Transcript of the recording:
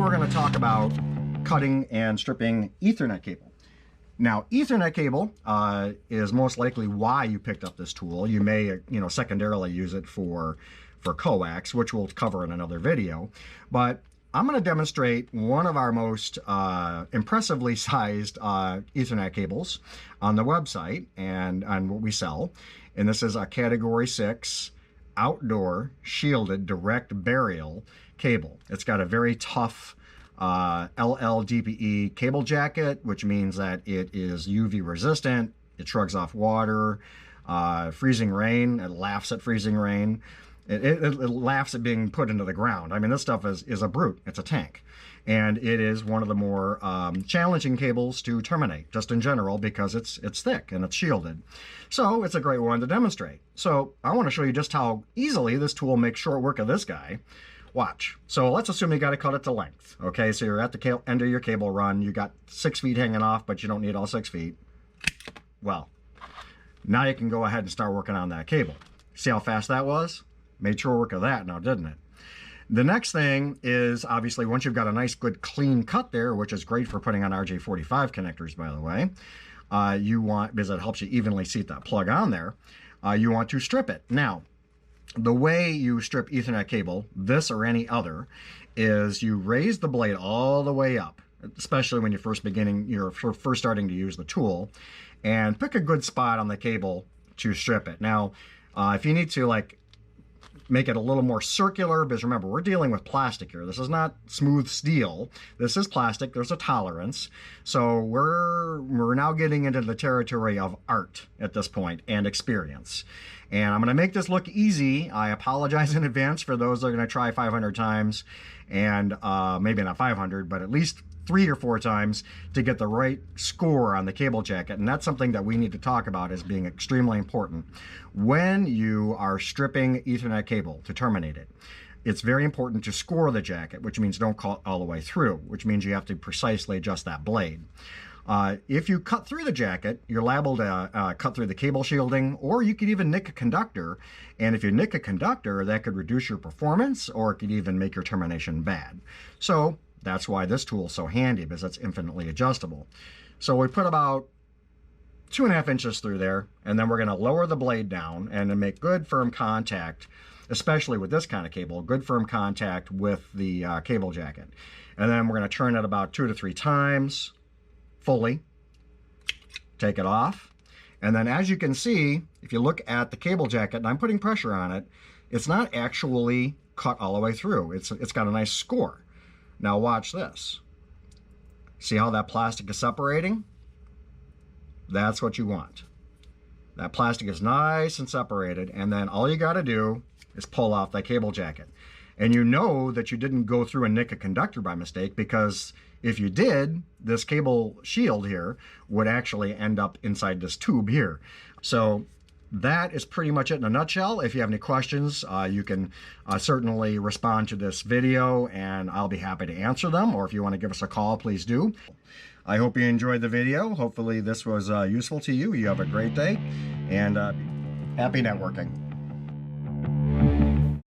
we're going to talk about cutting and stripping Ethernet cable. Now, Ethernet cable is most likely why you picked up this tool. You may, secondarily use it for coax, which we'll cover in another video. But I'm going to demonstrate one of our most impressively sized Ethernet cables on the website and on what we sell. And this is a Category 6 outdoor shielded direct burial cable. It's got a very tough LLDPE cable jacket, which means that it is UV resistant. It shrugs off water, freezing rain. It laughs at freezing rain. It laughs at being put into the ground. I mean, this stuff is a brute. It's a tank. And it is one of the more challenging cables to terminate, just in general, because it's thick and it's shielded. So it's a great one to demonstrate. So I want to show you just how easily this tool makes short work of this guy. Watch. So let's assume you got to cut it to length. Okay, so you're at the end of your cable run. You got 6 feet hanging off, but you don't need all 6 feet. Well, now you can go ahead and start working on that cable. See how fast that was? Made short work of that now, didn't it? The next thing is, obviously, once you've got a nice, good, clean cut there, which is great for putting on RJ45 connectors, by the way, because it helps you evenly seat that plug on there, you want to strip it. Now, the way you strip Ethernet cable, this or any other, is you raise the blade all the way up, especially when you're first starting to use the tool, and pick a good spot on the cable to strip it. Now, if you need to, make it a little more circular, because remember, we're dealing with plastic here. This is not smooth steel. This is plastic. There's a tolerance. So we're now getting into the territory of art at this point and experience. And I'm going to make this look easy. I apologize in advance for those that are going to try 500 times, and maybe not 500, but at least 3 or 4 times to get the right score on the cable jacket. And that's something that we need to talk about as being extremely important. When you are stripping Ethernet cable to terminate it, it's very important to score the jacket, which means don't cut all the way through, which means you have to precisely adjust that blade. If you cut through the jacket, you're liable to cut through the cable shielding, or you could even nick a conductor. And if you nick a conductor, that could reduce your performance, or it could even make your termination bad. So that's why this tool is so handy, because it's infinitely adjustable. So we put about 2.5 inches through there, and then we're going to lower the blade down and then make good firm contact, especially with this kind of cable, good firm contact with the cable jacket. And then we're going to turn it about 2 to 3 times fully, take it off. And then as you can see, if you look at the cable jacket, and I'm putting pressure on it, it's not actually cut all the way through. It's got a nice score. Now watch this. See how that plastic is separating? That's what you want. That plastic is nice and separated, and then all you got to do is pull off that cable jacket. And you know that you didn't go through and nick a conductor by mistake, because if you did, this cable shield here would actually end up inside this tube here. So that is pretty much it in a nutshell. If you have any questions, you can certainly respond to this video, and I'll be happy to answer them. Or if you want to give us a call, please do. I hope you enjoyed the video. Hopefully this was useful to you. You have a great day, and happy networking.